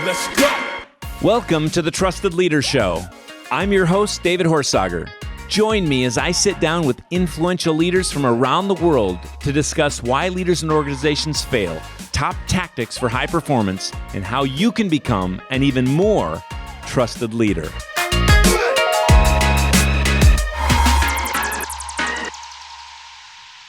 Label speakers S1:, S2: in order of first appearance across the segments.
S1: Let's go.
S2: Welcome to the Trusted Leader Show. I'm your host, David Horsager. Join me as I sit down with influential leaders from around the world to discuss why leaders and organizations fail, top tactics for high performance, and how you can become an even more trusted leader.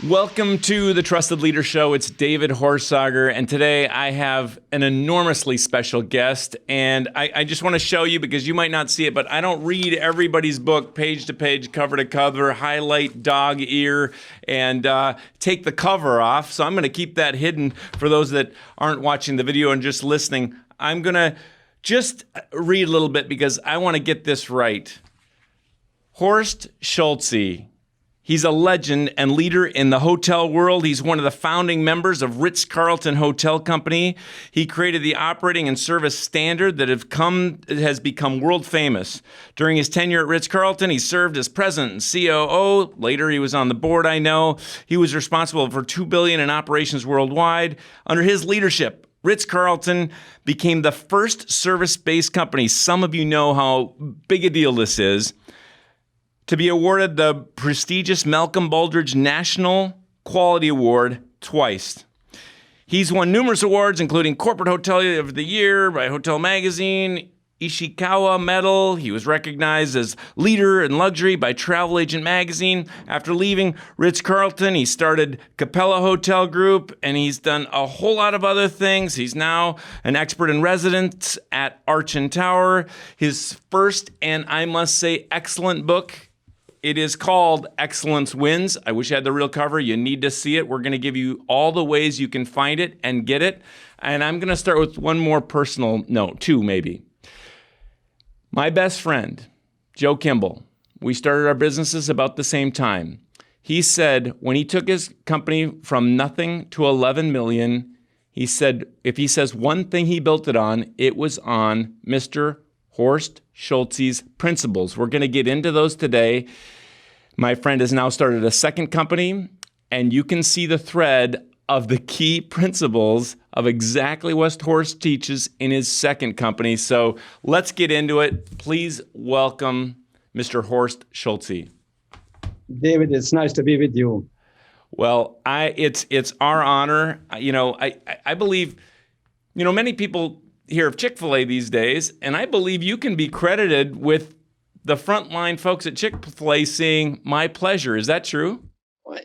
S2: Welcome to the Trusted Leader Show. It's David Horsager, and today I have an enormously special guest, and I just want to show you because you might not see it, but I don't read everybody's book page to page, cover to cover, highlight dog ear, and take the cover off, so I'm going to keep that hidden for those that aren't watching the video and just listening. I'm going to just read a little bit because I want to get this right. Horst Schulze. He's a legend and leader in the hotel world. He's one of the founding members of Ritz Carlton Hotel Company. He created the operating and service standard that has become world famous. During his tenure at Ritz Carlton, he served as president and COO. Later, he was on the board, I know. He was responsible for $2 billion in operations worldwide. Under his leadership, Ritz Carlton became the first service-based company. Some of you know how big a deal this is, to be awarded the prestigious Malcolm Baldrige National Quality Award twice. He's won numerous awards, including Corporate Hotel of the Year by Hotel Magazine, Ishikawa Medal. He was recognized as leader in luxury by Travel Agent Magazine. After leaving Ritz Carlton, he started Capella Hotel Group, and he's done a whole lot of other things. He's now an expert in residence at Arch and Tower. His first, and I must say, excellent book, it is called Excellence Wins. I wish I had the real cover. You need to see it. We're going to give you all the ways you can find it and get it. And I'm going to start with one more personal note, two maybe. My best friend, Joe Kimball, we started our businesses about the same time. He said when he took his company from nothing to 11 million, he said if he says one thing he built it on, it was on Mr. Horst Schulze's principles. We're going to get into those today. My friend has now started a second company, and you can see the thread of the key principles of exactly what Horst teaches in his second company. So let's get into it. Please welcome Mr. Horst Schulze.
S3: David, it's nice to be with you.
S2: Well, it's our honor. I believe, many people hear of Chick-fil-A these days, and I believe you can be credited with the frontline folks at Chick-fil-A saying, "My pleasure." Is that true?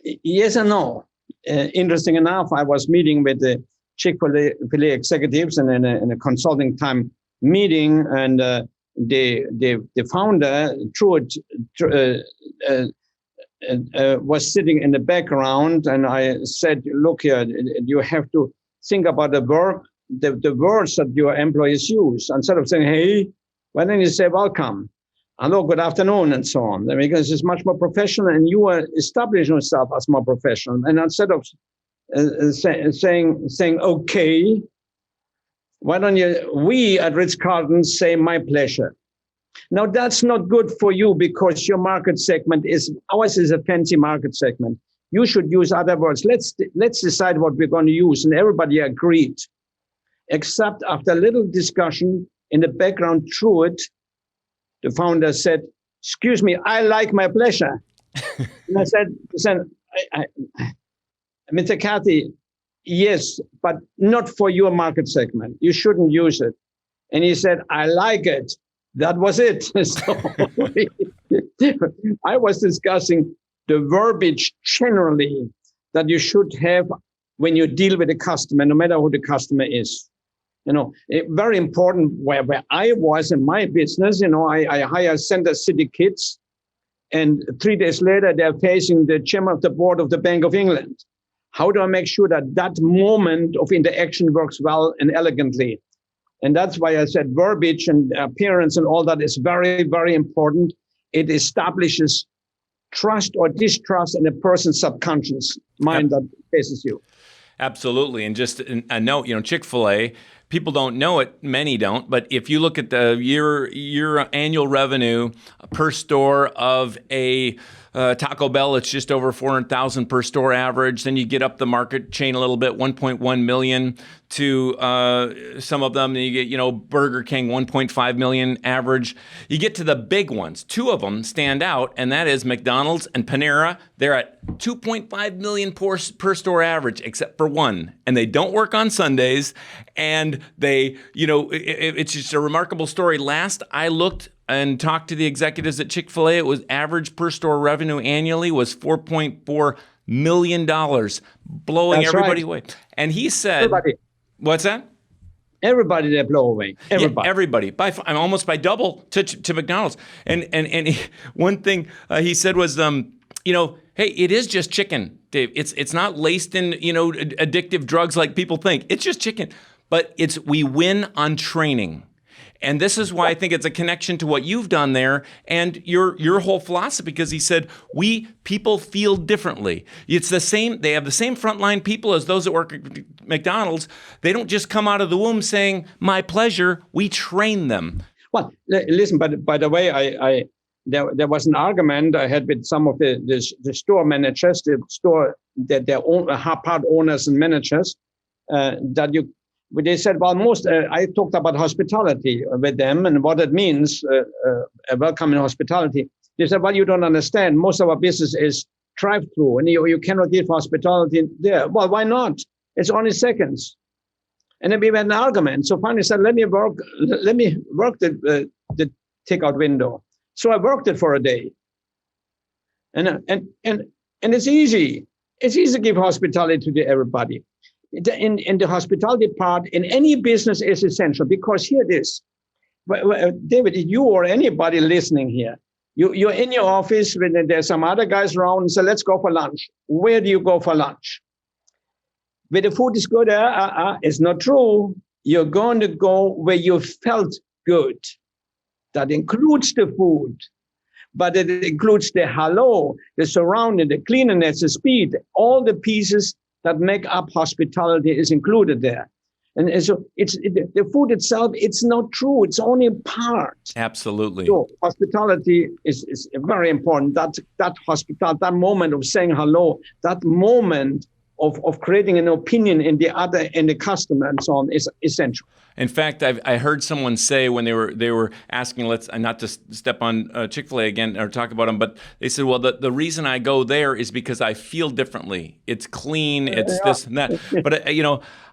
S3: Yes and no. Interesting enough, I was meeting with the Chick-fil-A executives in a consulting time meeting, and the founder, Truett, was sitting in the background, and I said, "Look here, you have to think about the words that your employees use. Instead of saying, 'Hey,' why don't you say welcome? Hello, good afternoon,' and so on. Because it's much more professional, and you are establishing yourself as more professional. And instead of saying okay, why don't we at Ritz Carlton say 'my pleasure'? Now that's not good for you because your market segment ours is a fancy market segment. You should use other words. Let's decide what we're going to use, and everybody agreed. Except after a little discussion in the background, Truett, the founder, said, "Excuse me, I like 'my pleasure.'" And I said, "Mr. Cathy, yes, but not for your market segment. You shouldn't use it." And he said, "I like it." That was it. So I was discussing the verbiage generally that you should have when you deal with a customer, no matter who the customer is. Very important where I was in my business, I hire Center City kids, and 3 days later, they're facing the chairman of the board of the Bank of England. How do I make sure that moment of interaction works well and elegantly? And that's why I said verbiage and appearance and all that is very, very important. It establishes trust or distrust in a person's subconscious mind that faces you.
S2: Absolutely. And just a note, Chick-fil-A, people don't know it, many don't, but if you look at the year annual revenue per store of a Taco Bell, it's just over $400,000 per store average. Then you get up the market chain a little bit, 1.1 million to some of them. You get, Burger King, 1.5 million average. You get to the big ones. Two of them stand out, and that is McDonald's and Panera. They're at 2.5 million per store average, except for one. And they don't work on Sundays. And they, it's just a remarkable story. Last I looked and talked to the executives at Chick-fil-A, it was average per store revenue annually was $4.4 million, blowing
S3: That's
S2: everybody
S3: right.
S2: away. And he said,
S3: Everybody.
S2: What's that?
S3: Everybody they blow away. Everybody.
S2: Yeah, everybody. I'm almost by double to McDonald's. And one thing he said was, hey, it is just chicken, Dave. It's not laced in addictive drugs like people think. It's just chicken, but we win on training. And this is why I think it's a connection to what you've done there and your whole philosophy, because he said, people feel differently. It's the same, they have the same frontline people as those that work at McDonald's. They don't just come out of the womb saying, my pleasure, we train them.
S3: Well, listen, but by the way, there was an argument I had with some of the store managers, their own part owners and managers, they said, well, I talked about hospitality with them and what it means, a welcoming hospitality. They said, well, you don't understand. Most of our business is drive-through, and you cannot give hospitality there. Well, why not? It's only seconds. And then we had an argument. So finally I said, let me work the takeout window. So I worked it for a day. And it's easy. It's easy to give hospitality to everybody. In the hospitality part, in any business is essential, because here it is. David, you or anybody listening here, you're in your office when there's some other guys around and say, let's go for lunch. Where do you go for lunch? Where the food is good, it's not true. You're going to go where you felt good. That includes the food, but it includes the hello, the surrounding, the cleanliness, the speed, all the pieces that make up hospitality is included there. And so the food itself, it's not true. It's only a part.
S2: Absolutely.
S3: So hospitality is very important. That moment of saying hello, that moment of creating an opinion in the customer and so on is essential.
S2: In fact, I heard someone say when they were asking, let's not to step on Chick-fil-A again or talk about them, but they said, well, the reason I go there is because I feel differently. It's clean, it's this and that. But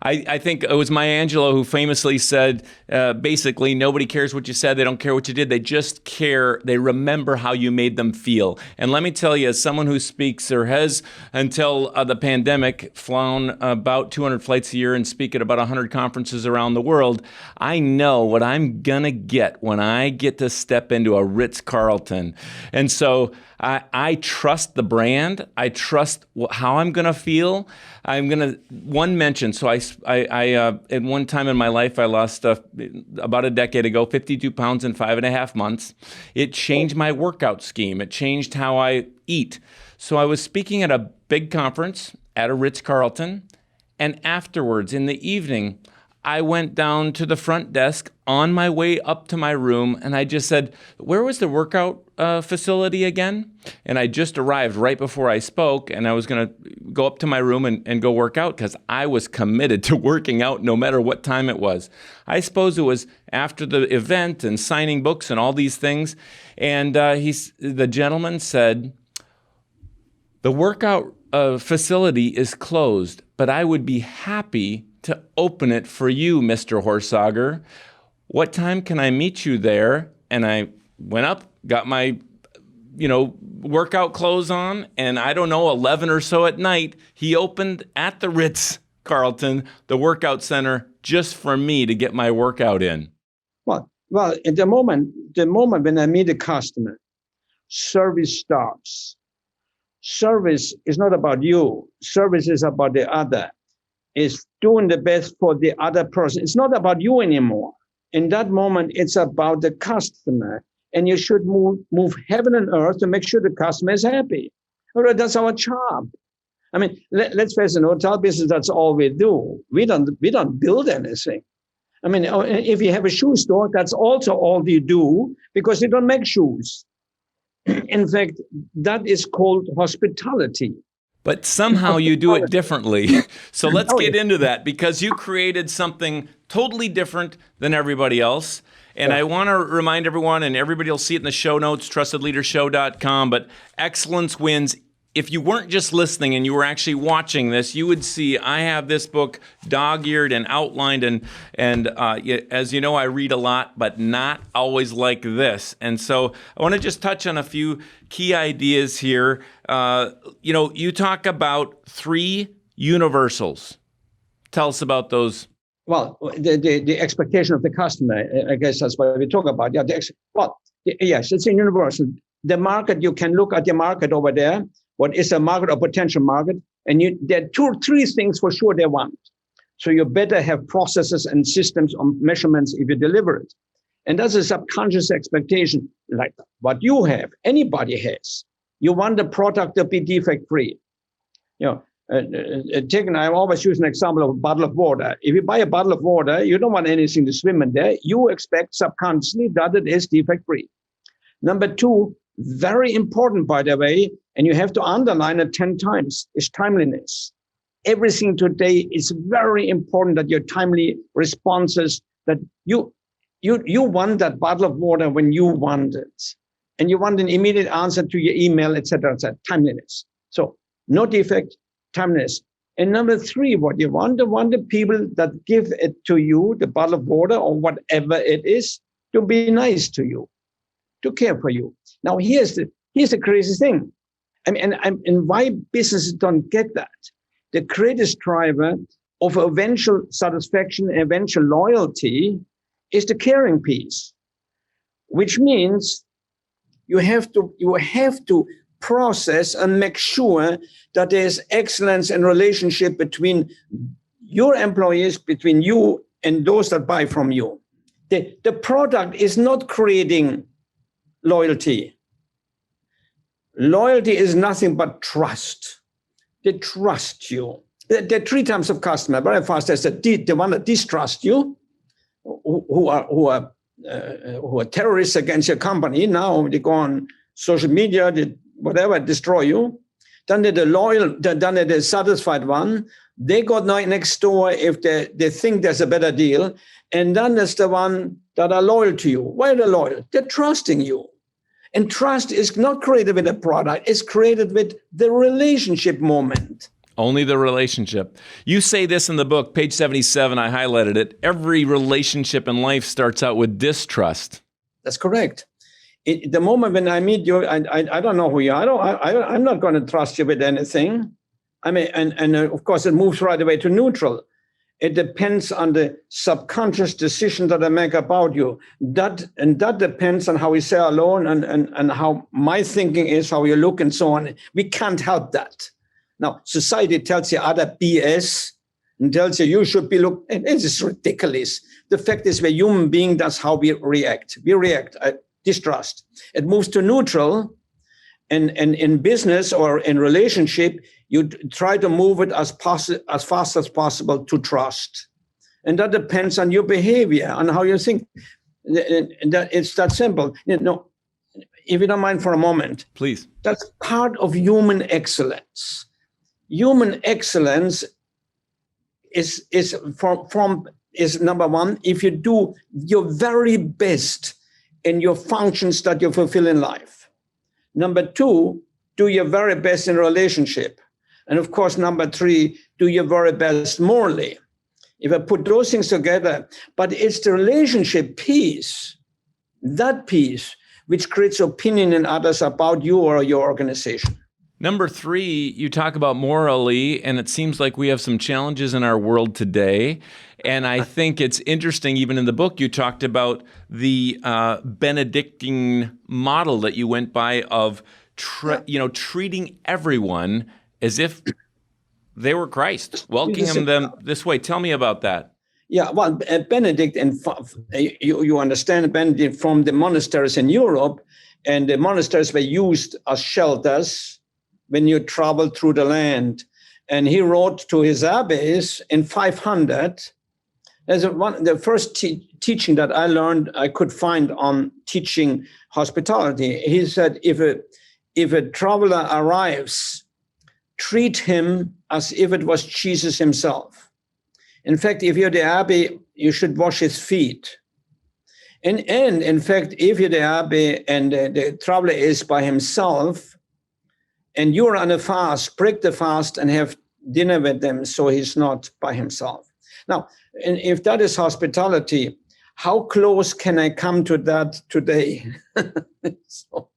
S2: I think it was Maya Angelou who famously said, basically, nobody cares what you said. They don't care what you did. They just care. They remember how you made them feel. And let me tell you, as someone who speaks or has, until the pandemic, flown about 200 flights a year and speak at about 100 conferences around the world, I know what I'm going to get when I get to step into a Ritz Carlton. And so I trust the brand. I trust how I'm going to feel. I'm going to, one mention, so I at one time in my life, I lost about a decade ago, 52 pounds in 5.5 months. It changed my workout scheme. It changed how I eat. So I was speaking at a big conference at a Ritz Carlton, and afterwards in the evening, I went down to the front desk on my way up to my room, and I just said, where was the workout facility again? And I just arrived right before I spoke, and I was going to go up to my room and go work out because I was committed to working out no matter what time it was. I suppose it was after the event and signing books and all these things. And the gentleman said, the workout facility is closed, but I would be happy to open it for you, Mr. Horsager. What time can I meet you there? And I went up, got my, workout clothes on, and I don't know, 11 or so at night, he opened at the Ritz Carlton, the workout center, just for me to get my workout in.
S3: Well, at the moment when I meet a customer, service starts. Service is not about you. Service is about the other. Is doing the best for the other person. It's not about you anymore. In that moment, it's about the customer. And you should move heaven and earth to make sure the customer is happy. That's our job. I mean, let's face it, in hotel business, that's all we do. We don't build anything. I mean, if you have a shoe store, that's also all you do because you don't make shoes. In fact, that is called hospitality.
S2: But somehow you do it differently. So let's get into that, because you created something totally different than everybody else. And I want to remind everyone, and everybody will see it in the show notes, trustedleadershow.com, but excellence wins. If you weren't just listening and you were actually watching this, you would see I have this book dog-eared and outlined, and as you know, I read a lot, but not always like this. And so I want to just touch on a few key ideas here. You talk about 3 universals. Tell us about those.
S3: Well, the expectation of the customer, I guess that's what we talk about. Yeah, yes, it's a universal. The market, you can look at the market over there. What is a market or potential market? And there are 2 or 3 things for sure they want. So you better have processes and systems on measurements if you deliver it. And that's a subconscious expectation, like what you have, anybody has. You want the product to be defect-free. I always use an example of a bottle of water. If you buy a bottle of water, you don't want anything to swim in there. You expect subconsciously that it is defect-free. Number 2, very important, by the way, and you have to underline it 10 times, is timeliness. Everything today is very important that your timely responses, that you want that bottle of water when you want it. And you want an immediate answer to your email, etc., timeliness. So no defect, timeliness. And number 3, what you want the people that give it to you, the bottle of water or whatever it is, to be nice to you, to care for you. Now, here's the crazy thing. And why businesses don't get that. The greatest driver of eventual satisfaction, eventual loyalty is the caring piece, which means you have to process and make sure that there's excellence in relationship between your employees, between you and those that buy from you. The product is not creating loyalty. Loyalty is nothing but trust. They trust you. There are 3 types of customer. Very fast, there's the one that distrust you, who are terrorists against your company. Now they go on social media, whatever, destroy you. Then they're the loyal, then they're the satisfied one. They go next door if they think there's a better deal. And then there's the one that are loyal to you. Why are they loyal? They're trusting you. And trust is not created with a product. It's created with the relationship moment.
S2: Only the relationship. You say this in the book, page 77, I highlighted it. Every relationship in life starts out with distrust.
S3: That's correct. The moment when I meet you, I don't know who you are. I'm not going to trust you with anything. And of course, it moves right away to neutral. It depends on the subconscious decision that I make about you. That depends on how we say hello and how my thinking is, how you look and so on. We can't help that. Now, society tells you other BS and tells you should be look. It is ridiculous. The fact is, we're human beings. That's how we react. We react. Distrust. It moves to neutral. And in business or in relationship, you try to move it as fast as possible to trust. And that depends on your behavior, on how you think. It's that simple. If you don't mind for a moment.
S2: Please.
S3: That's part of human excellence. Human excellence is number 1, if you do your very best in your functions that you fulfill in life. Number 2, do your very best in relationship. And of course, number 3, do your very best morally. If I put those things together, but it's the relationship piece, that piece, which creates opinion in others about you or your organization.
S2: Number 3, you talk about morally, and it seems like we have some challenges in our world today. And I think it's interesting, even in the book, you talked about the Benedictine model that you went by of treating everyone as if they were Christ, welcoming them this way. Tell me about that.
S3: Yeah, well, Benedict, and you understand Benedict from the monasteries in Europe, and the monasteries were used as shelters when you travel through the land. And he wrote to his abbeys in 500. The first teaching that I learned, I could find on teaching hospitality. He said, if a traveler arrives treat him as if it was Jesus himself. In fact, if you're the Abbey, you should wash his feet. And in fact, if you're the Abbey and the traveler is by himself, and you're on a fast, break the fast and have dinner with them so he's not by himself. Now, and if that is hospitality, how close can I come to that today? So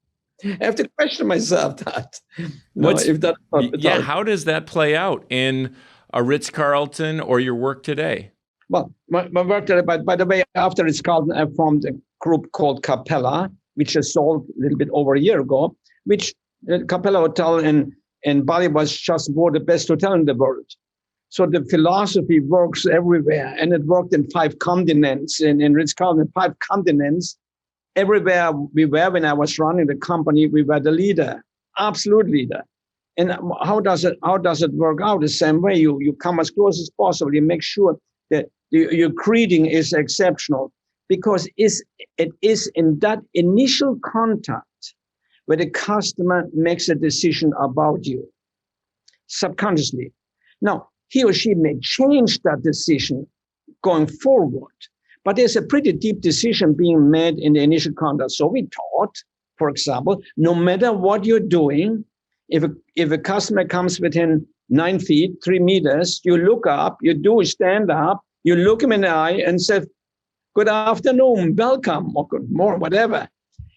S3: I have to question myself that. If that
S2: yeah, how does that play out in a Ritz Carlton or your work today?
S3: Well, my work today, by the way, after Ritz Carlton, I formed a group called Capella, which I sold a little bit over a year ago, which Capella Hotel in Bali was just voted the best hotel in the world. So the philosophy works everywhere, and it worked in 5 continents, in Ritz Carlton, 5 continents. Everywhere we were, when I was running the company, we were the leader, absolute leader. And how does it work out? The same way, you come as close as possible. You make sure that your greeting is exceptional, because it is in that initial contact where the customer makes a decision about you subconsciously. Now, he or she may change that decision going forward, but there's a pretty deep decision being made in the initial contact. So we taught, for example, no matter what you're doing, if a customer comes within 9 feet, 3 meters, you look up, you stand up, you look him in the eye and say, good afternoon, welcome, or good morning, whatever.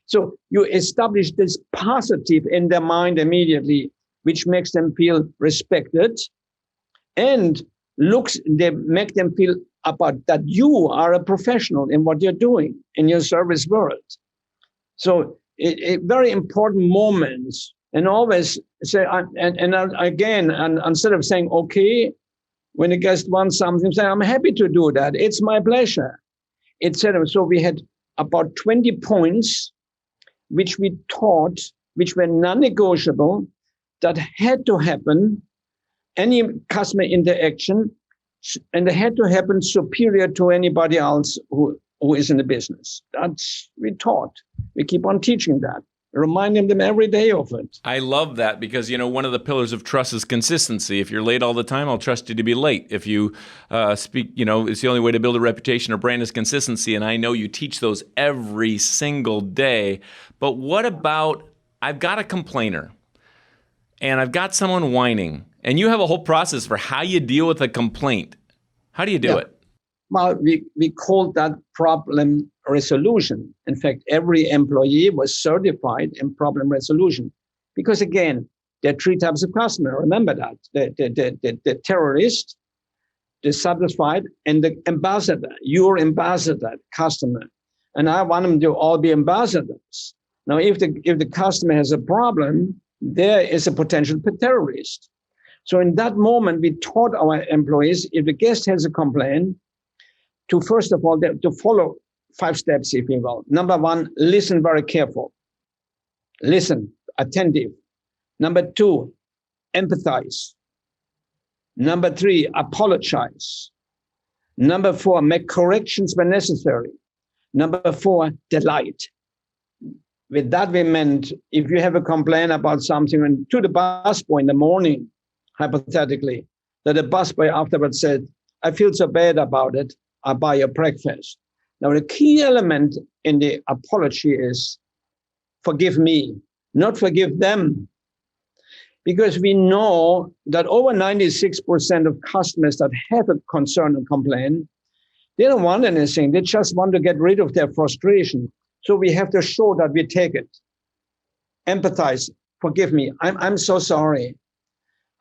S3: So you establish this positive in their mind immediately, which makes them feel respected, and they make them feel about that you are a professional in what you're doing in your service world. So very important moments, and always say, and instead of saying, okay, when a guest wants something, say, I'm happy to do that. It's my pleasure, etc. So we had about 20 points which we taught, which were non-negotiable, that had to happen, any customer interaction, and they had to happen superior to anybody else who is in the business. That's we taught. We keep on teaching that, reminding them every day of it.
S2: I love that, because, one of the pillars of trust is consistency. If you're late all the time, I'll trust you to be late. If you speak, it's the only way to build a reputation or brand is consistency. And I know you teach those every single day. But what about, I've got a complainer and I've got someone whining, and you have a whole process for how you deal with a complaint. How do you do it?
S3: Well, we call that problem resolution. In fact, every employee was certified in problem resolution, because again, there are 3 types of customer. Remember that: the terrorist, the satisfied, and the ambassador. Your ambassador customer, and I want them to all be ambassadors. Now, if the customer has a problem, there is a potential terrorist. So in that moment, we taught our employees, if the guest has a complaint, to first of all, to follow 5 steps, if you will. Number 1, listen very careful. Listen, attentive. Number 2, empathize. Number 3, apologize. Number 4, make corrections when necessary. Number 4, delight. With that, we meant if you have a complaint about something, and to the busboy in the morning, hypothetically, that the busboy afterwards said, I feel so bad about it, I'll buy your breakfast. Now, the key element in the apology is forgive me, not forgive them. Because we know that over 96% of customers that have a concern and complaint, they don't want anything. They just want to get rid of their frustration. So we have to show that we take it. Empathize, forgive me, I'm so sorry.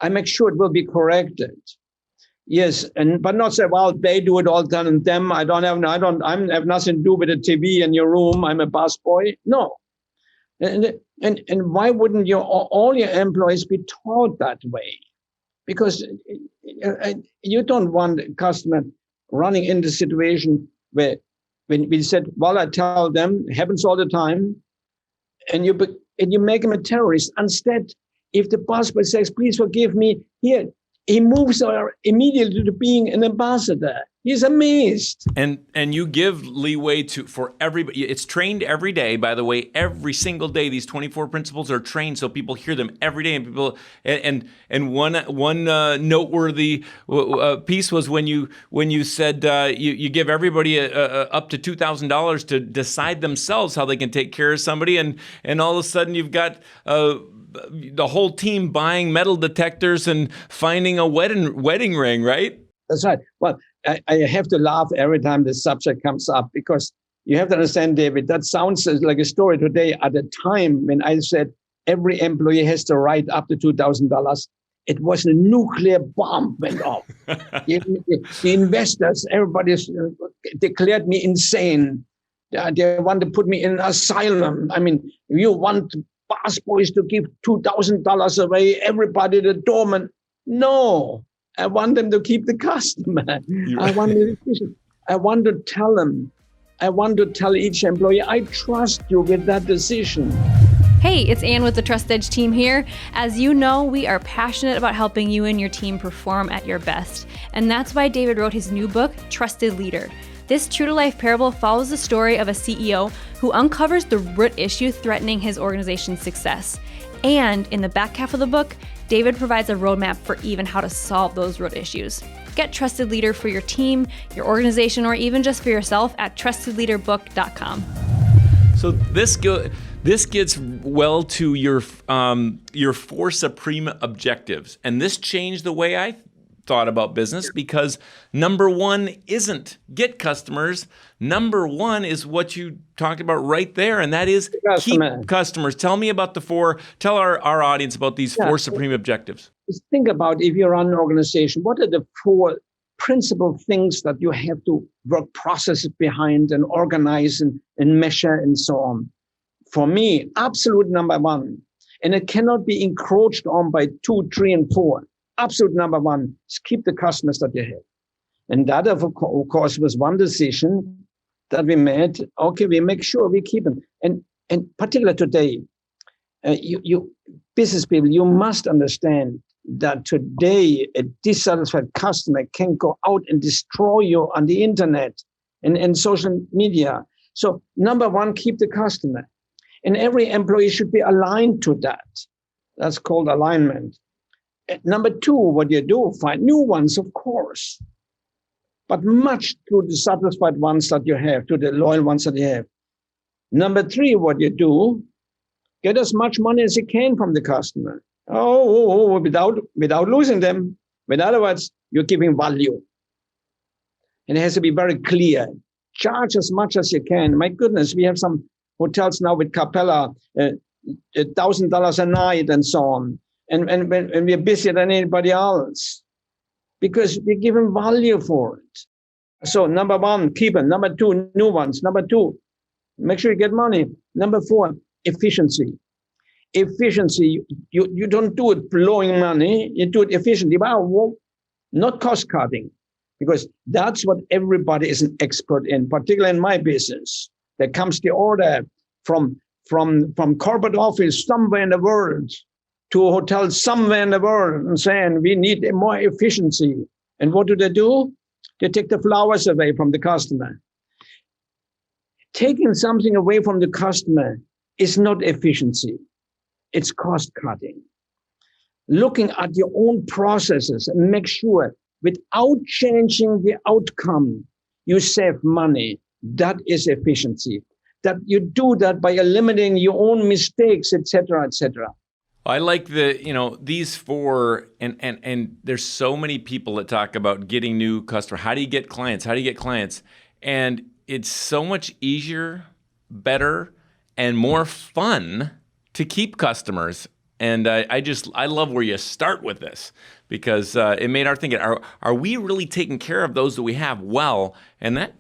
S3: I make sure it will be corrected. Yes, but not say, well, they do it all done and them. I have nothing to do with the TV in your room. I'm a busboy. No. And why wouldn't all your employees be taught that way? Because you don't want a customer running into a situation where when we said, well, I tell them, it happens all the time, and you make him a terrorist. Instead, if the busboy says, please forgive me, here, he moves immediately to being an ambassador. He's amazed.
S2: And you give leeway for everybody. It's trained every day, by the way. Every single day, these 24 principles are trained so people hear them every day. And people and one noteworthy piece was when you said you give everybody up to $2,000 to decide themselves how they can take care of somebody, and all of a sudden you've got the whole team buying metal detectors and finding a wedding ring, right?
S3: That's right. Well, I have to laugh every time this subject comes up, because you have to understand, David, that sounds like a story today. At the time when I said every employee has to write up to $2,000, it was a nuclear bomb went off. The investors, everybody declared me insane. They want to put me in an asylum. I mean, you want boss boys to give $2,000 away, everybody, the doorman. No. I want them to keep the customer. I want to tell them. I want to tell each employee, I trust you with that decision.
S1: Hey, it's Ann with the Trust Edge team here. As you know, we are passionate about helping you and your team perform at your best. And that's why David wrote his new book, Trusted Leader. This true-to-life parable follows the story of a CEO who uncovers the root issue threatening his organization's success. And in the back half of the book, David provides a roadmap for even how to solve those root issues. Get Trusted Leader for your team, your organization, or even just for yourself at trustedleaderbook.com.
S2: So this gets well to your 4 supreme objectives. And this changed the way I thought about business, because number 1 isn't get customers. Number 1 is what you talked about right there, and that is keep customers. Tell me about tell our audience about these 4 supreme objectives.
S3: Just think about, if you run an organization, what are the 4 principal things that you have to work processes behind and organize and measure and so on? For me, absolute number 1, and it cannot be encroached on by 2, 3, and 4. Absolute number 1 is keep the customers that you have. And that, of course, was one decision that we made. Okay, we make sure we keep them. And particularly today, you business people, you must understand that today a dissatisfied customer can go out and destroy you on the internet and social media. So number 1, keep the customer. And every employee should be aligned to that. That's called alignment. Number 2, what you do, find new ones, of course, but much to the satisfied ones that you have, to the loyal ones that you have. Number 3, what you do, get as much money as you can from the customer. Without losing them. In other words, you're giving value. And it has to be very clear. Charge as much as you can. My goodness, we have some hotels now with Capella, $1,000 a night and so on. And we're busier than anybody else, because we're giving value for it. So number 1, keep it. Number 2, new ones. Number 2, make sure you get money. Number 4, efficiency. Efficiency, you don't do it blowing money, you do it efficiently. Well, not cost cutting, because that's what everybody is an expert in, particularly in my business. There comes the order from corporate office somewhere in the world to a hotel somewhere in the world and saying, we need more efficiency. And what do? They take the flowers away from the customer. Taking something away from the customer is not efficiency. It's cost cutting. Looking at your own processes and make sure without changing the outcome, you save money. That is efficiency. That you do that by eliminating your own mistakes, etc., etc.
S2: I like these 4, and there's so many people that talk about getting new customers. How do you get clients? And it's so much easier, better, and more fun to keep customers. And I love where you start with this, because it made our thinking, are we really taking care of those that we have well? And that,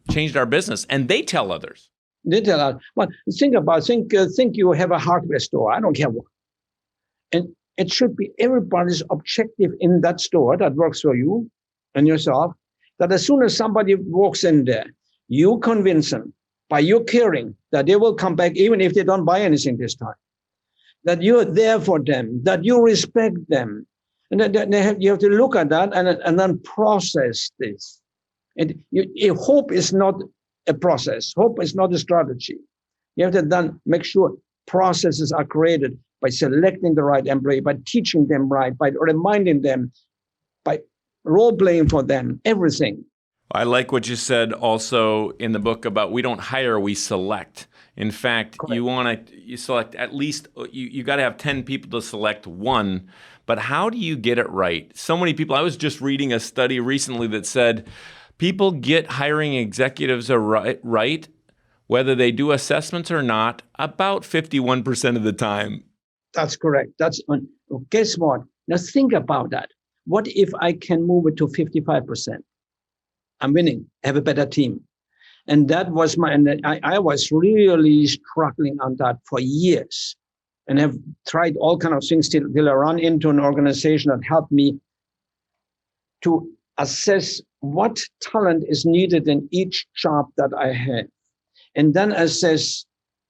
S2: changed our business. And they tell others.
S3: They tell others. Well, think you have a hardware store. I don't care what. And it should be everybody's objective in that store that works for you and yourself, that as soon as somebody walks in there, you convince them by your caring that they will come back even if they don't buy anything this time, that you're there for them, that you respect them, And then you have to look at that and then process this. And hope is not a process. Hope is not a strategy. You have to then make sure processes are created by selecting the right employee, by teaching them right, by reminding them, by role-playing for them, everything.
S2: I like what you said also in the book about we don't hire, we select. In fact,
S3: Correct.
S2: you select at least, you got to have 10 people to select one. But how do you get it right? So many people, I was just reading a study recently that said people get hiring executives right, whether they do assessments or not, about 51% of the time.
S3: That's correct. Guess what? Now think about that. What if I can move it to 55%? I'm winning, have a better team. And that was I was really struggling on that for years and have tried all kinds of things till I run into an organization that helped me to assess what talent is needed in each job that I have. And then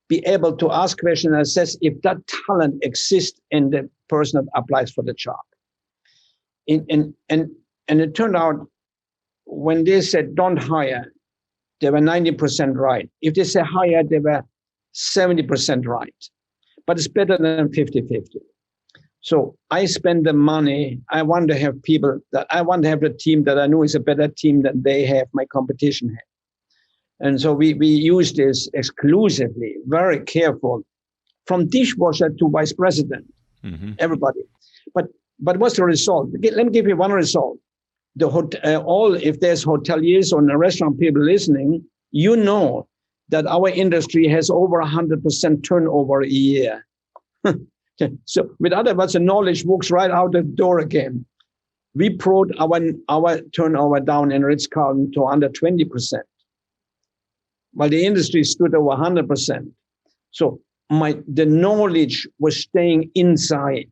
S3: be able to ask questions and assess if that talent exists in the person that applies for the job. And it turned out when they said don't hire, they were 90% right. If they say hire, they were 70% right. But it's better than 50-50. So I spend the money. I want to have the team that I know is a better team than they have, my competition have. And so we use this exclusively, very careful, from dishwasher to vice president, everybody. But what's the result? Let me give you one result. If there's hoteliers or restaurant people listening, you know that our industry has over 100% turnover a year. So with other words, the knowledge walks right out the door again. We brought our turnover down in Ritz Carlton to under 20%, while the industry stood over 100%. So the knowledge was staying inside.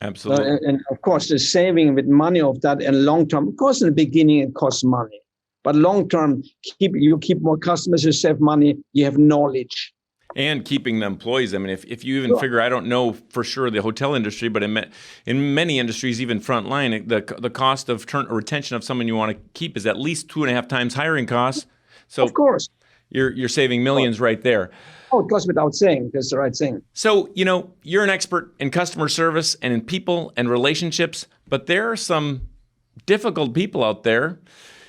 S2: Absolutely.
S3: And of course, the saving with money of that and long term, of course, in the beginning, it costs money. But long term, you keep more customers, you save money, you have knowledge.
S2: And keeping the employees. I mean, if you even figure, I don't know for sure the hotel industry, but in many industries, even frontline, the cost of retention of someone you want to keep is at least 2.5 times hiring costs. So
S3: of course,
S2: you're saving millions right there.
S3: Oh, it goes without saying. That's the right thing.
S2: So, you're an expert in customer service and in people and relationships, but there are some difficult people out there.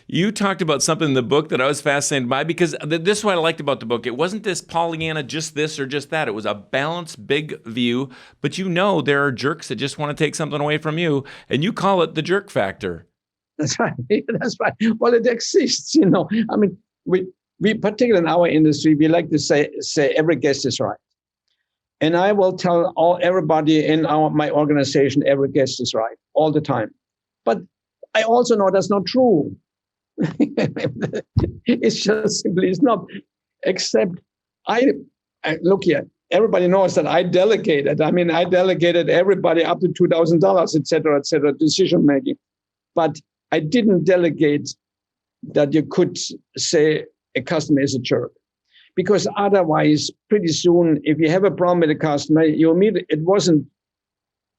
S2: You talked about something in the book that I was fascinated by, because this is what I liked about the book. It wasn't this Pollyanna, just this or just that. It was a balanced, big view. But there are jerks that just want to take something away from you, and you call it the jerk factor.
S3: That's right. That's right. Well, it exists, I mean, we particularly in our industry, we like to say every guest is right. And I will tell everybody in my organization, every guest is right all the time. But I also know that's not true. It's just simply, it's not, except I look here, everybody knows that I delegated. I mean, I delegated everybody up to $2,000, et cetera, decision making. But I didn't delegate that you could say a customer is a jerk. Because otherwise, pretty soon, if you have a problem with a customer, it wasn't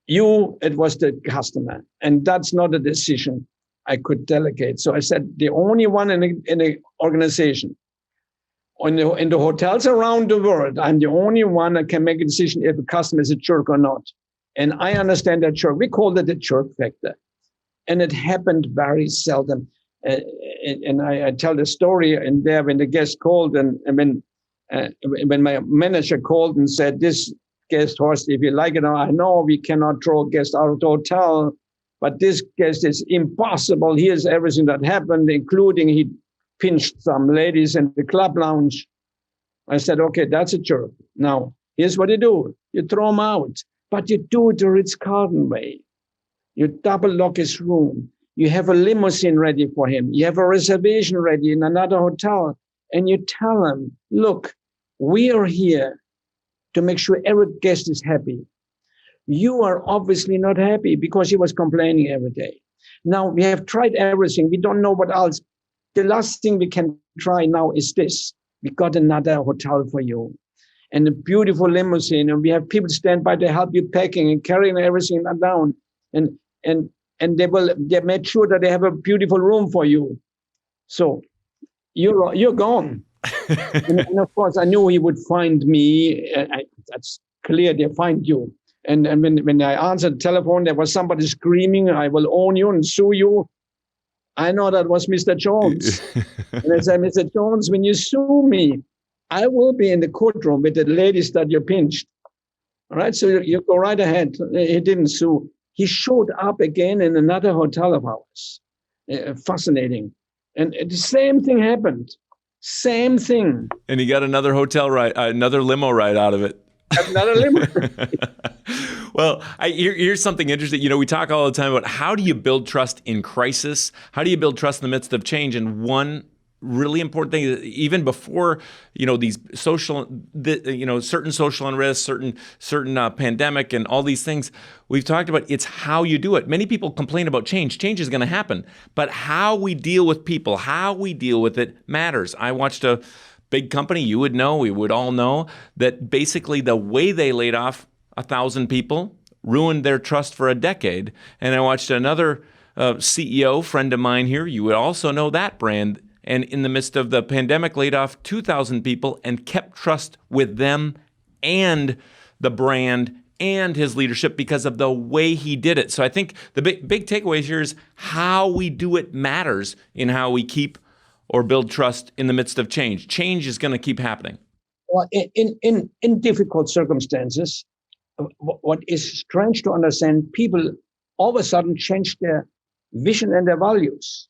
S3: you, it was the customer. And that's not a decision I could delegate. So I said, the only one in the organization, in the hotels around the world, I'm the only one that can make a decision if a customer is a jerk or not. And I understand that jerk. We call it the jerk factor. And it happened very seldom. And I tell the story in there when the guest called and when my manager called and said, this guest, Horst, if you like it, I know we cannot throw guests out of the hotel, but this guest is impossible. Here's everything that happened, including he pinched some ladies in the club lounge. I said, okay, that's a jerk. Now, here's what you do. You throw him out, but you do it the Ritz Carlton way. You double lock his room. You have a limousine ready for him. You have a reservation ready in another hotel. And you tell him, look, we are here to make sure every guest is happy. You are obviously not happy because he was complaining every day. Now, we have tried everything. We don't know what else. The last thing we can try now is this. We got another hotel for you and a beautiful limousine. And we have people stand by to help you packing and carrying everything down. And and they made sure that they have a beautiful room for you. So you're gone. and of course, I knew he would find me. That's clear. They find you. And when I answered the telephone, there was somebody screaming, "I will own you and sue you." I know that was Mr. Jones. And I said, "Mr. Jones, when you sue me, I will be in the courtroom with the ladies that you pinched." All right, so you go right ahead. He didn't sue. He showed up again in another hotel of ours. Fascinating. And the same thing happened. Same thing.
S2: And he got another hotel ride, another limo ride out of it.
S3: Another limo.
S2: Well, here's something interesting. You know, we talk all the time about how do you build trust in crisis? How do you build trust in the midst of change? And one really important thing, even before, these certain social unrest, certain pandemic and all these things we've talked about, it's how you do it. Many people complain about change. Change is going to happen, but how we deal with people, how we deal with it matters. I watched a big company, we would all know, that basically the way they laid off 1,000 people ruined their trust for a decade. And I watched another CEO, friend of mine here, you would also know that brand, and in the midst of the pandemic laid off 2,000 people and kept trust with them and the brand and his leadership because of the way he did it. So I think the big takeaway here is how we do it matters in how we keep or build trust in the midst of change. Change is going to keep happening.
S3: Well, in difficult circumstances, what is strange to understand, people all of a sudden change their vision and their values.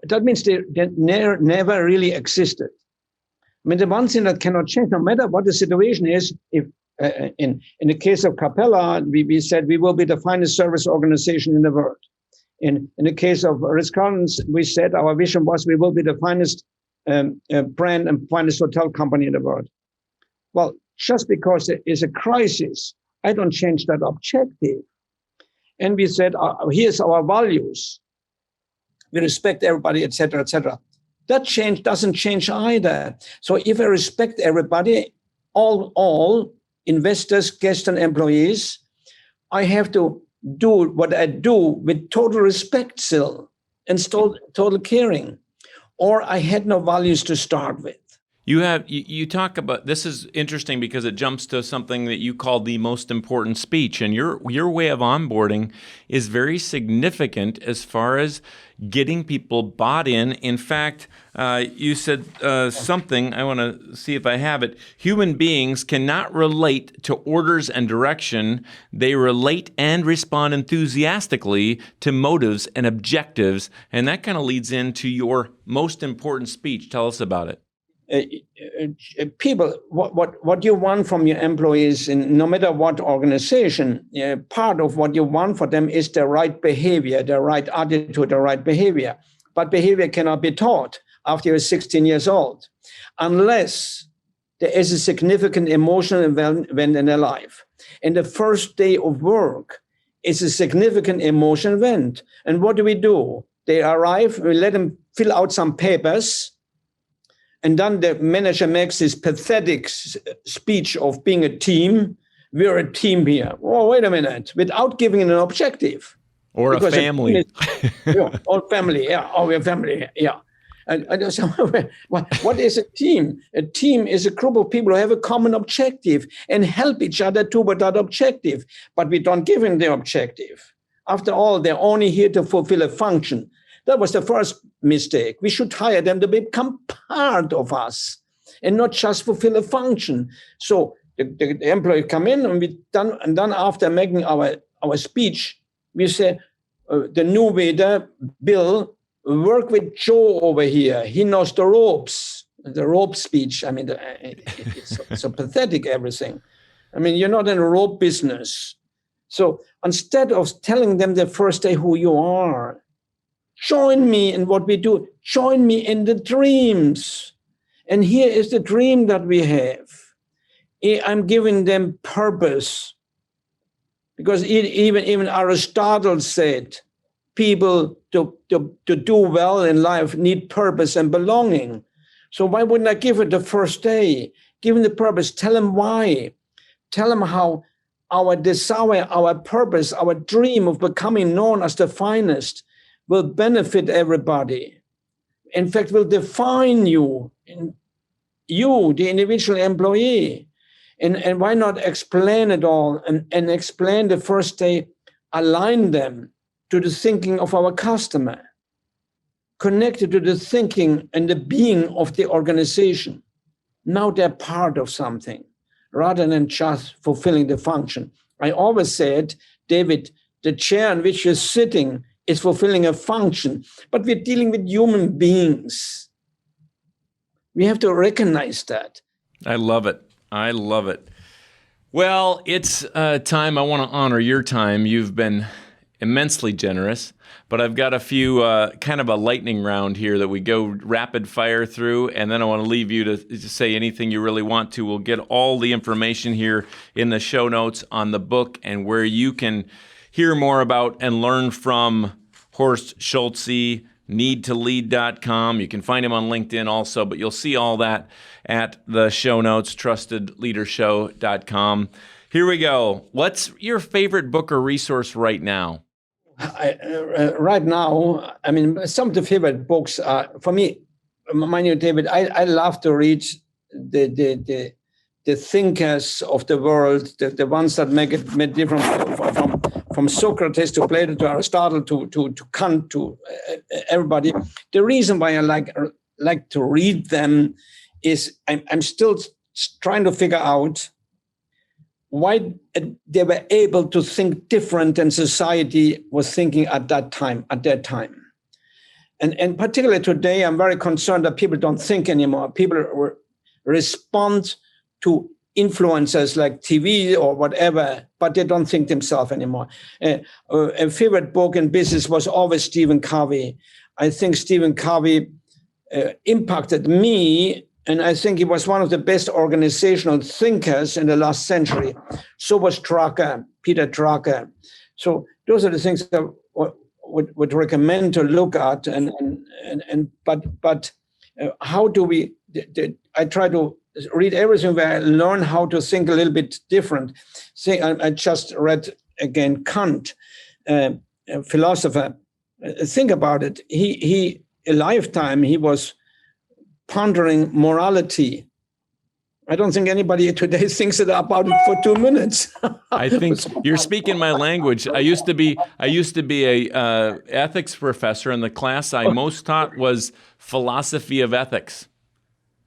S3: That means they never really existed. I mean, the one thing that cannot change, no matter what the situation is, if in the case of Capella, we said we will be the finest service organization in the world. In the case of Ritz Carlton, we said our vision was we will be the finest brand and finest hotel company in the world. Well, just because there is a crisis, I don't change that objective. And we said, here's our values. We respect everybody, et cetera, et cetera. That change doesn't change either. So if I respect everybody, all investors, guests, and employees, I have to do what I do with total respect still and total caring, or I had no values to start with.
S2: You talk about, this is interesting because it jumps to something that you call the most important speech, and your way of onboarding is very significant as far as getting people bought in. In fact, you said something, I want to see if I have it. Human beings cannot relate to orders and direction. They relate and respond enthusiastically to motives and objectives. And that kind of leads into your most important speech. Tell us about it.
S3: People, what you want from your employees, in no matter what organization, part of what you want for them is the right behavior, the right attitude, the right behavior. But behavior cannot be taught after you're 16 years old, unless there is a significant emotional event in their life. And the first day of work is a significant emotional event. And what do? They arrive, we let them fill out some papers, and then the manager makes this pathetic speech of being a team. We're a team here. Oh, wait a minute. Without giving an objective.
S2: Or because a family.
S3: Or family. Yeah. Oh, we're family. Yeah. And so, what is a team? A team is a group of people who have a common objective and help each other toward that objective. But we don't give them the objective. After all, they're only here to fulfill a function. That was the first mistake. We should hire them to become part of us and not just fulfill a function. So the employee come in and then after making our speech, we say, the new waiter, Bill, work with Joe over here. He knows the ropes. The rope speech. I mean, it's so pathetic, everything. I mean, you're not in a rope business. So instead of telling them the first day who you are, join me in what we do. Join me in the dreams. And here is the dream that we have. I'm giving them purpose. Because even Aristotle said, people to do well in life need purpose and belonging. So why wouldn't I give it the first day? Give them the purpose. Tell them why. Tell them how our desire, our purpose, our dream of becoming known as the finest will benefit everybody. In fact, will define you, the individual employee. And why not explain it all and explain the first day, align them to the thinking of our customer, connected to the thinking and the being of the organization. Now they're part of something rather than just fulfilling the function. I always said, David, the chair in which you're sitting is fulfilling a function, but we're dealing with human beings. We have to recognize that.
S2: I love it. I love it. Well, it's time. I want to honor your time. You've been immensely generous, but I've got a few kind of a lightning round here that we go rapid fire through, and then I want to leave you to say anything you really want to. We'll get all the information here in the show notes on the book and where you can hear more about and learn from Horst Schulze, needtolead.com. You can find him on LinkedIn also, but you'll see all that at the show notes, trustedleadershow.com. Here we go. What's your favorite book or resource right now?
S3: Right now, I mean, some of the favorite books are, for me, mind you, David, I love to read the thinkers of the world, the ones that make it different from Socrates to Plato to Aristotle to Kant to everybody. The reason why I like to read them is I'm still trying to figure out why they were able to think different than society was thinking at that time. And particularly today, I'm very concerned that people don't think anymore. People respond to influencers like TV or whatever, but they don't think themselves anymore. A favorite book in business was always Stephen Covey. I think Stephen Covey impacted me, and I think he was one of the best organizational thinkers in the last century. So was Peter Drucker. So those are the things that I would recommend to look at. But how do we? I try to read everything where I learn how to think a little bit different. I just read again Kant, a philosopher. Think about it. He a lifetime he was pondering morality. I don't think anybody today thinks about it for 2 minutes.
S2: I think you're speaking my language. I used to be a ethics professor, and the class I most taught was philosophy of ethics.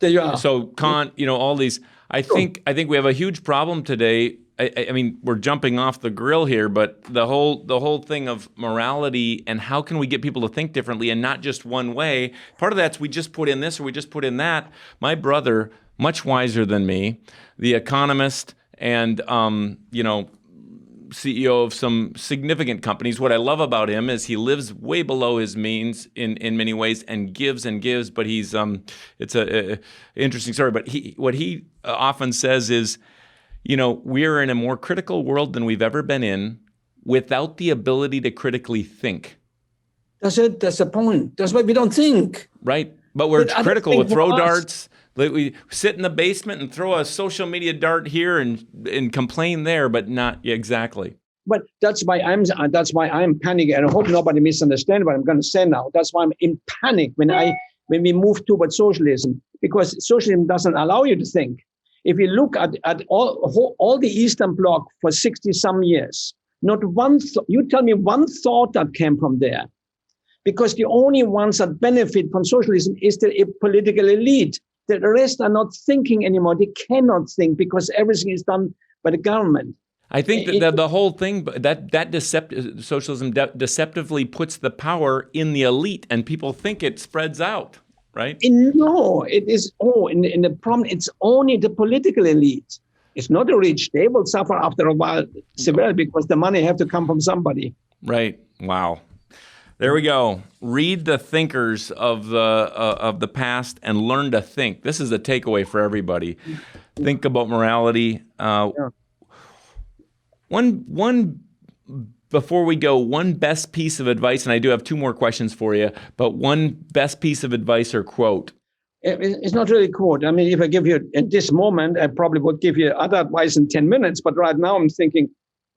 S3: There you are.
S2: So Kant, all these. I think we have a huge problem today. I mean, we're jumping off the grill here, but the whole thing of morality and how can we get people to think differently and not just one way. Part of that's we just put in this or we just put in that. My brother, much wiser than me, the economist and CEO of some significant companies. What I love about him is he lives way below his means in many ways and gives, but he's it's a interesting story. But what he often says is, we're in a more critical world than we've ever been in without the ability to critically think.
S3: That's it. That's the point. That's why we don't think.
S2: Right. But we're critical. We'll throw darts. We sit in the basement and throw a social media dart here and complain there, but not exactly.
S3: But that's why I'm panicking. And I hope nobody misunderstands what I'm going to say now. That's why I'm in panic when we move towards socialism, because socialism doesn't allow you to think. If you look at all the Eastern Bloc for 60-some years, not one. You tell me one thought that came from there, because the only ones that benefit from socialism is the political elite. The rest are not thinking anymore. They cannot think because everything is done by the government.
S2: I think that the whole thing, socialism deceptively puts the power in the elite, and people think it spreads out, right?
S3: No, it is. In the problem, it's only the political elite. It's not the rich. They will suffer after a while severely because the money have to come from somebody.
S2: Right. Wow. There we go. Read the thinkers of the past and learn to think. This is a takeaway for everybody. Think about morality. One before we go, one best piece of advice, and I do have two more questions for you, but one best piece of advice or quote.
S3: it's not really quote. I mean, if I give you at this moment, I probably would give you other advice in 10 minutes. But right now I'm thinking,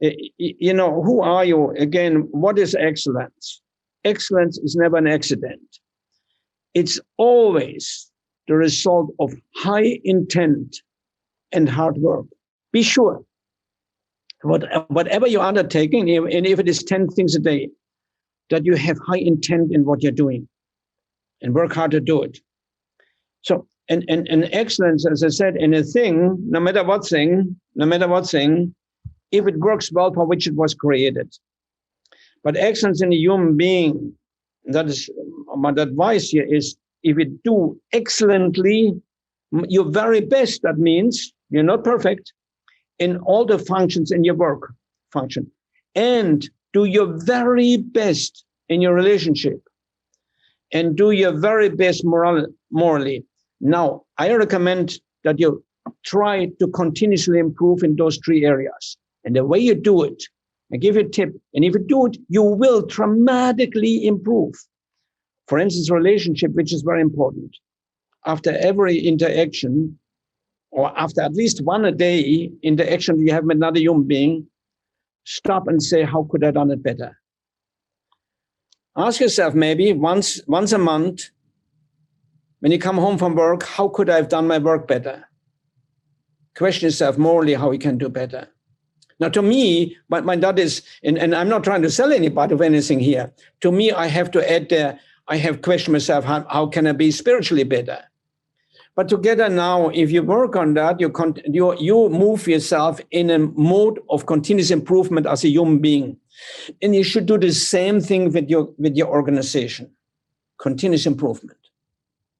S3: who are you? Again, what is excellence? Excellence is never an accident. It's always the result of high intent and hard work. Be sure, whatever you're undertaking, and if it is 10 things a day, that you have high intent in what you're doing and work hard to do it. So, and excellence, as I said, in a thing, no matter what thing, if it works well for which it was created. But excellence in a human being, that is my advice here, is if you do excellently, your very best, that means you're not perfect in all the functions in your work function, and do your very best in your relationship, and do your very best morally. Now, I recommend that you try to continuously improve in those 3 areas. And the way you do it, I give you a tip, and if you do it, you will dramatically improve. For instance, relationship, which is very important. After every interaction, or after at least one a day interaction you have with another human being, stop and say, how could I have done it better? Ask yourself maybe once a month, when you come home from work, how could I have done my work better? Question yourself morally how you can do better. Now, to me, that is, and I'm not trying to sell anybody of anything here. To me, I have to add there, I have questioned myself, how can I be spiritually better? But together now, if you work on that, you move yourself in a mode of continuous improvement as a human being. And you should do the same thing with your organization. Continuous improvement.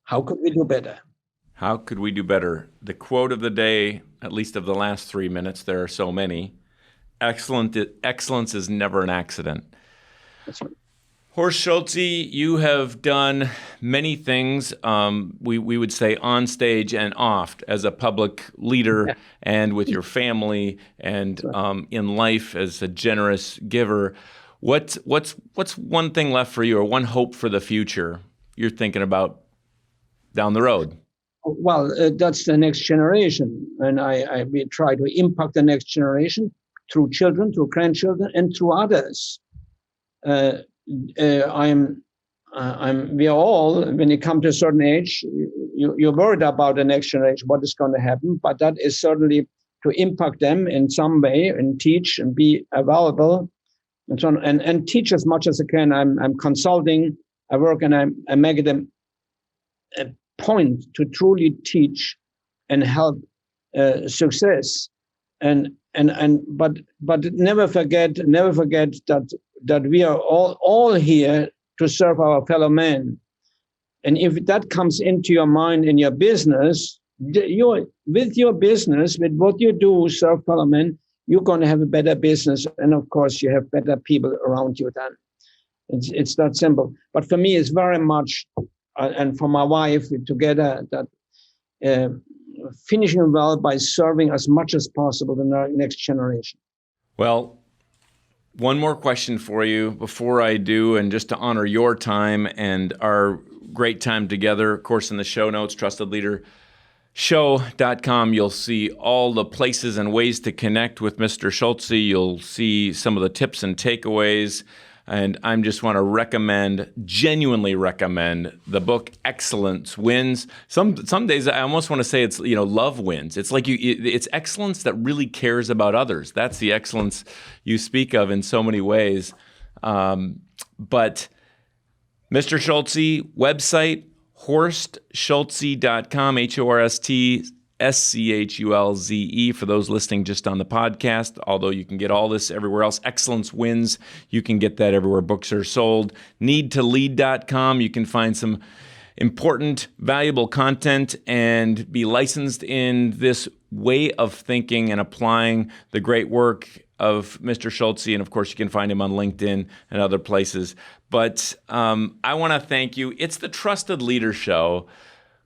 S3: How could we do better?
S2: How could we do better? The quote of the day, at least of the last 3 minutes, there are so many. Excellence is never an accident.
S3: That's right.
S2: Horst Schulze, you have done many things, we would say on stage and off, as a public leader and with your family and in life as a generous giver. What's one thing left for you, or one hope for the future you're thinking about down the road?
S3: Well, that's the next generation. And we try to impact the next generation through children, through grandchildren, and through others. We are all, when you come to a certain age, you're worried about the next generation, what is going to happen, but that is certainly to impact them in some way and teach and be available and so on, and teach as much as I can. I'm consulting, I work, and I make it a point to truly teach and help success, but never forget that we are all here to serve our fellow man. And if that comes into your mind in your business, with your business, with what you do, serve fellow men, you're going to have a better business, and of course you have better people around you then. It's that simple. But for me, it's very much, and for my wife together, that finishing well by serving as much as possible the next generation.
S2: Well, one more question for you before I do, and just to honor your time and our great time together. Of course, in the show notes, trustedleadershow.com, you'll see all the places and ways to connect with Mr. Schulze. You'll see some of the tips and takeaways. And I just want to genuinely recommend the book Excellence Wins. Some days I almost want to say it's, love wins. It's like it's excellence that really cares about others. That's the excellence you speak of in so many ways. But Mr. Schulze, website, HorstSchulze.com, HorstSchulze, for those listening just on the podcast, although you can get all this everywhere else. Excellence Wins, you can get that everywhere books are sold. NeedToLead.com, you can find some important, valuable content and be licensed in this way of thinking and applying the great work of Mr. Schulze. And of course, you can find him on LinkedIn and other places. But I want to thank you. It's the Trusted Leader Show.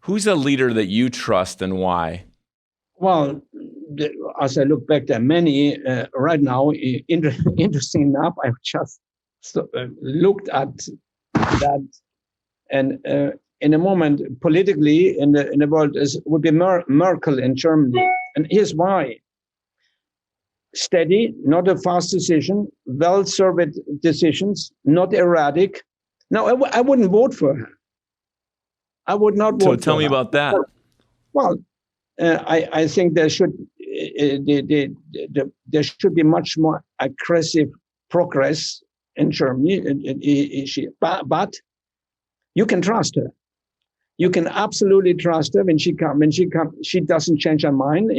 S2: Who's a leader that you trust and why?
S3: Well, as I look back, there are many right now. Interesting enough, I've just looked at that, and in a moment politically in the world would be Merkel in Germany. And here's why. Steady, not a fast decision, well-served decisions, not erratic. No, I wouldn't vote for her. I would not vote for her.
S2: So tell me about that.
S3: Well, I think there should be much more aggressive progress in Germany. But you can trust her. You can absolutely trust her when she comes. She doesn't change her mind.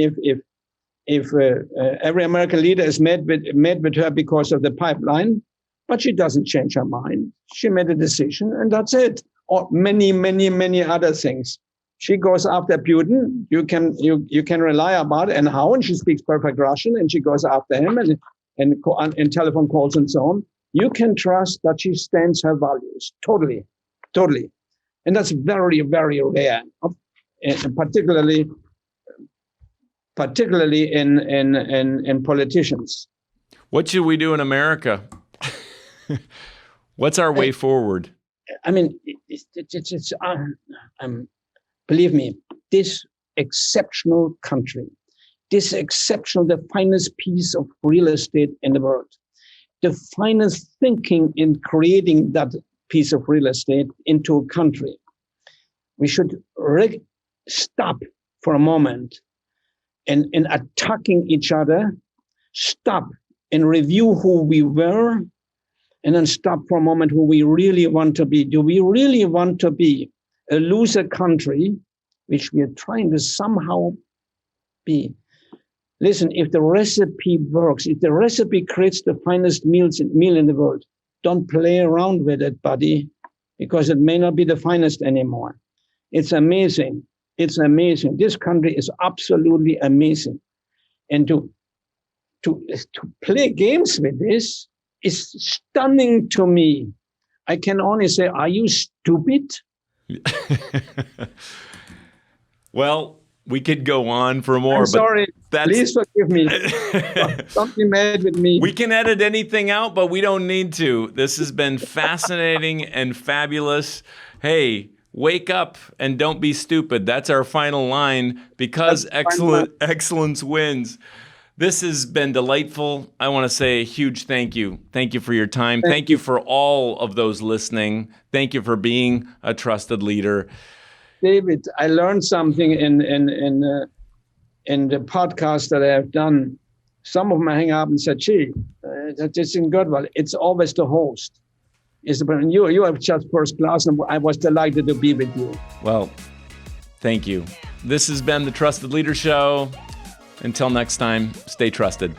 S3: If every American leader is met with her because of the pipeline, but she doesn't change her mind. She made a decision, and that's it. Or many other things. She goes after Putin. You can rely about it, and she speaks perfect Russian, and she goes after him and telephone calls and so on. You can trust that she stands her values totally, and that's very, very rare, and particularly in politicians.
S2: What should we do in America? What's our way forward?
S3: I mean, believe me, this exceptional country, the finest piece of real estate in the world, the finest thinking in creating that piece of real estate into a country. We should stop for a moment in attacking each other, stop and review who we were, and then stop for a moment who we really want to be. Do we really want to be a loser country, which we are trying to somehow be? Listen, if the recipe works, if the recipe creates the finest meal in the world, don't play around with it, buddy, because it may not be the finest anymore. It's amazing. It's amazing. This country is absolutely amazing. And to play games with this is stunning to me. I can only say, are you stupid?
S2: Well, we could go on for more.
S3: I'm sorry. Please forgive me. Don't be mad with me.
S2: We can edit anything out, but we don't need to. This has been fascinating and fabulous. Hey, wake up and don't be stupid. That's our final line, because excellence wins. This has been delightful. I want to say a huge thank you. Thank you for your time. Thank you for all of those listening. Thank you for being a trusted leader.
S3: David, I learned something in the podcast that I have done. Some of them hang up and said, gee, that isn't good. Well, it's always the host. You have just first class, and I was delighted to be with you.
S2: Well, thank you. This has been the Trusted Leader Show. Until next time, stay trusted.